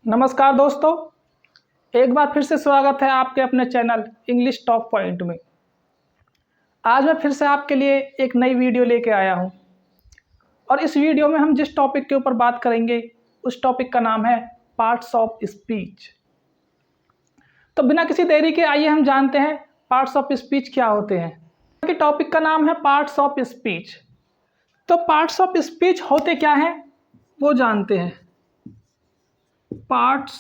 नमस्कार दोस्तों, एक बार फिर से स्वागत है आपके अपने चैनल इंग्लिश टॉक पॉइंट में। आज मैं फिर से आपके लिए एक नई वीडियो लेके आया हूं और इस वीडियो में हम जिस टॉपिक के ऊपर बात करेंगे उस टॉपिक का नाम है पार्ट्स ऑफ स्पीच। तो बिना किसी देरी के आइए हम जानते हैं पार्ट्स ऑफ स्पीच क्या होते हैं। कि टॉपिक का नाम है पार्ट्स ऑफ स्पीच। तो पार्ट्स ऑफ स्पीच होते क्या हैं वो जानते हैं। Parts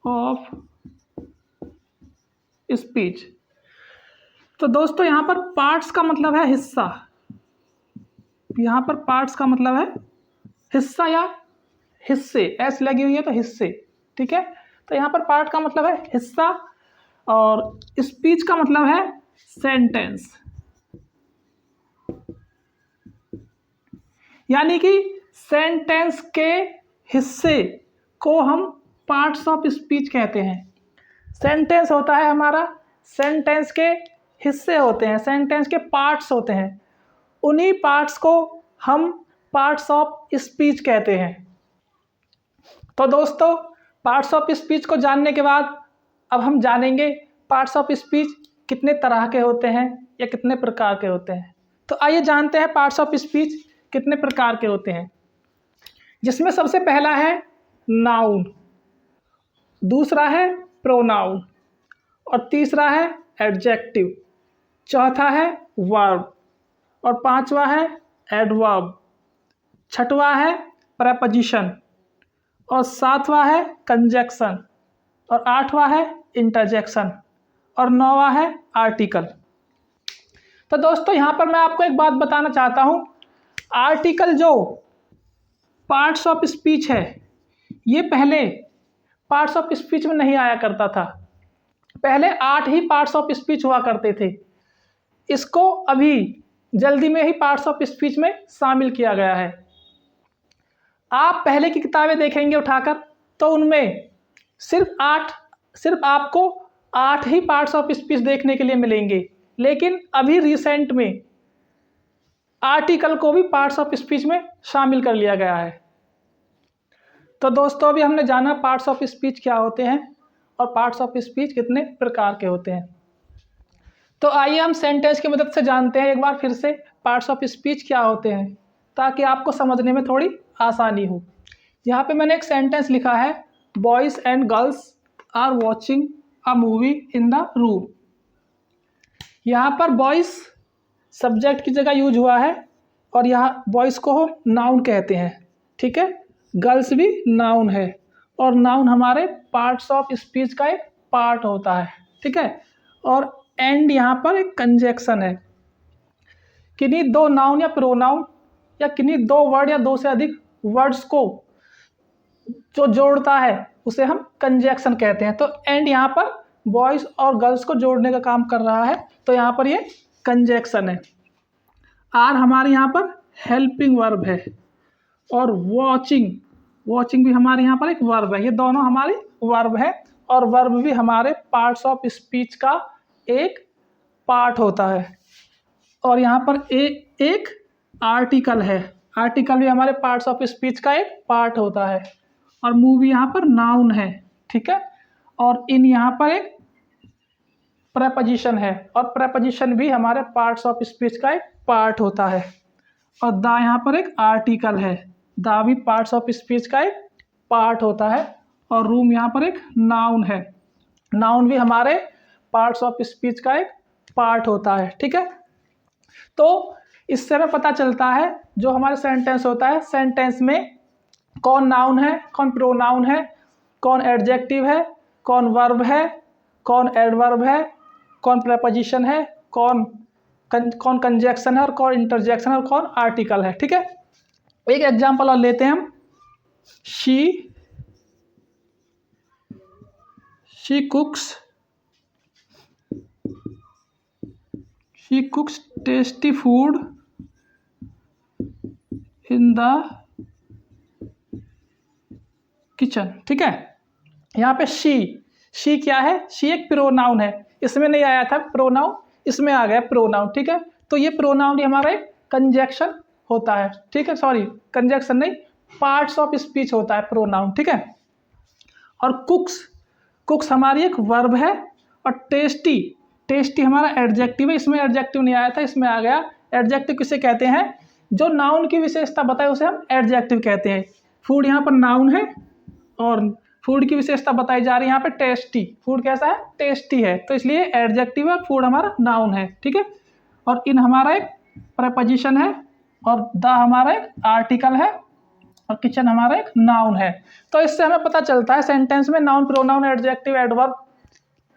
of speech. तो दोस्तों यहाँ पर पार्ट्स का मतलब है हिस्सा। यहाँ पर पार्ट्स का मतलब है हिस्सा या हिस्से, एस लगी हुई है तो हिस्से, ठीक है। तो यहाँ पर पार्ट का मतलब है हिस्सा और स्पीच का मतलब है सेंटेंस। यानी कि सेंटेंस के हिस्से को हम पार्ट्स ऑफ स्पीच कहते हैं। सेंटेंस होता है हमारा, सेंटेंस के हिस्से होते हैं, सेंटेंस के पार्ट्स होते हैं। उन्हीं पार्ट्स को हम पार्ट्स ऑफ स्पीच कहते हैं। तो दोस्तों, पार्ट्स ऑफ स्पीच को जानने के बाद अब हम जानेंगे पार्ट्स ऑफ स्पीच कितने तरह के होते हैं या कितने प्रकार के होते हैं। तो आइए जानते हैं पार्ट्स ऑफ स्पीच कितने प्रकार के होते हैं। जिसमें सबसे पहला है नाउन, दूसरा है प्रोनाउन और तीसरा है एडजेक्टिव, चौथा है वर्ब और पांचवा है एडवर्ब, छठवां है प्रेपोजिशन और सातवां है कंजक्शन और आठवां है इंटरजेक्शन और नौवां है आर्टिकल। तो दोस्तों यहाँ पर मैं आपको एक बात बताना चाहता हूँ। आर्टिकल जो पार्ट्स ऑफ स्पीच है ये पहले पार्ट्स ऑफ स्पीच में नहीं आया करता था। पहले 8 ही पार्ट्स ऑफ स्पीच हुआ करते थे। इसको अभी जल्दी में ही पार्ट्स ऑफ स्पीच में शामिल किया गया है। आप पहले की किताबें देखेंगे उठाकर तो उनमें सिर्फ आपको 8 ही पार्ट्स ऑफ स्पीच देखने के लिए मिलेंगे। लेकिन अभी रिसेंट में आर्टिकल को भी पार्ट्स ऑफ स्पीच में शामिल कर लिया गया है। तो दोस्तों अभी हमने जाना पार्ट्स ऑफ स्पीच क्या होते हैं और पार्ट्स ऑफ स्पीच कितने प्रकार के होते हैं। तो आइए हम सेंटेंस की मदद से जानते हैं एक बार फिर से पार्ट्स ऑफ स्पीच क्या होते हैं, ताकि आपको समझने में थोड़ी आसानी हो। यहाँ पे मैंने एक सेंटेंस लिखा है, boys and girls are watching a movie in the room. यहाँ पर बॉयज़ सब्जेक्ट की जगह यूज हुआ है और यहाँ बॉयज़ को हम नाउन कहते हैं, ठीक है। गर्ल्स भी नाउन है और नाउन हमारे पार्ट्स ऑफ स्पीच का एक पार्ट होता है, ठीक है। और एंड यहाँ पर एक कंजक्शन है। किन्हीं दो नाउन या प्रोनाउन या किन्हीं दो वर्ड या दो से अधिक वर्ड्स को जो जोड़ता है उसे हम कंजक्शन कहते हैं। तो एंड यहाँ पर बॉयज़ और गर्ल्स को जोड़ने का काम कर रहा है, तो यहाँ पर ये कंजक्शन है। आर हमारे यहाँ पर हेल्पिंग वर्ब है और वॉचिंग भी हमारे यहाँ पर एक वर्ब है। ये दोनों हमारे वर्ब है और वर्ब भी हमारे पार्ट्स ऑफ स्पीच का एक पार्ट होता है। और यहाँ पर एक आर्टिकल है, आर्टिकल भी हमारे पार्ट्स ऑफ स्पीच का एक पार्ट होता है। और मूवी यहाँ पर नाउन है, ठीक है। और इन यहाँ पर एक प्रेपोजिशन है और प्रेपोजिशन भी हमारे पार्ट्स ऑफ स्पीच का एक पार्ट होता है। और द यहाँ पर एक आर्टिकल है, द भी पार्ट्स ऑफ स्पीच का एक पार्ट होता है। और रूम यहाँ पर एक नाउन है, नाउन भी हमारे पार्ट्स ऑफ स्पीच का एक पार्ट होता है, ठीक है। तो इससे हमें पता चलता है जो हमारे सेंटेंस होता है, सेंटेंस में कौन नाउन है, कौन प्रोनाउन है, कौन एडजेक्टिव है, कौन वर्ब है, कौन एडवर्ब है, कौन प्रेपोजिशन है, कौन कंजक्शन है और कौन इंटरजेक्शन है और कौन आर्टिकल है, ठीक है। एक एग्जांपल और लेते हैं हम। She कुक्स tasty food in the kitchen, ठीक है। यहाँ पे शी क्या है, शी एक प्रोनाउन है, इसमें नहीं आया था प्रोनाउन, इसमें आ गया प्रोनाउन, ठीक है। तो ये प्रोनाउन हमारा एक कंजक्शन होता है, ठीक है। सॉरी, कंजक्शन नहीं, पार्ट्स ऑफ स्पीच होता है प्रोनाउन, ठीक है। और कुक्स, कुक्स हमारी एक वर्ब है। और टेस्टी, टेस्टी हमारा एडजेक्टिव है। इसमें एडजेक्टिव नहीं आया था, इसमें आ गया। एडजेक्टिव किसे कहते हैं? जो नाउन की विशेषता बताए उसे हम एडजेक्टिव कहते हैं। फूड यहाँ पर नाउन है और फूड की विशेषता बताई जा रही है यहाँ पे टेस्टी। फूड कैसा है? टेस्टी है, तो इसलिए एडजेक्टिव है, फूड हमारा नाउन है। ठीक है। और इन हमारा एक प्रेपोजिशन है और द हमारा एक आर्टिकल है और किचन हमारा एक नाउन है। तो इससे हमें पता चलता है सेंटेंस में नाउन, प्रोनाउन, एडजेक्टिव, एडवर्ब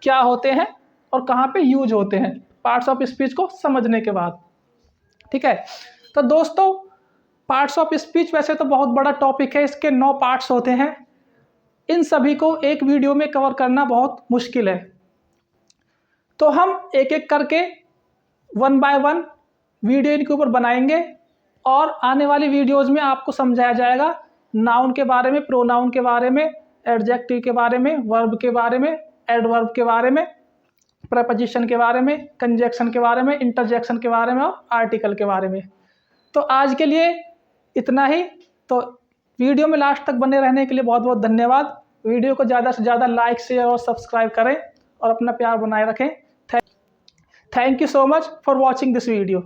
क्या होते हैं और कहाँ पे यूज होते हैं, पार्ट्स ऑफ स्पीच को समझने के बाद। ठीक है। तो दोस्तों, पार्ट्स ऑफ स्पीच वैसे तो बहुत बड़ा टॉपिक है, इसके 9 पार्ट्स होते हैं। इन सभी को एक वीडियो में कवर करना बहुत मुश्किल है, तो हम एक एक करके 1 बाय 1 वीडियो इनके ऊपर बनाएंगे और आने वाली वीडियोज़ में आपको समझाया जाएगा नाउन के बारे में, प्रोनाउन के बारे में, एडजेक्टिव के बारे में, वर्ब के बारे में, एडवर्ब के बारे में, प्रेपोजिशन के बारे में, कंजक्शन के बारे में, इंटरजेक्शन के बारे में और आर्टिकल के बारे में। तो आज के लिए इतना ही। तो वीडियो में लास्ट तक बने रहने के लिए बहुत बहुत धन्यवाद। वीडियो को ज़्यादा से ज़्यादा लाइक, शेयर और सब्सक्राइब करें और अपना प्यार बनाए रखें। Thank you so much for watching this video.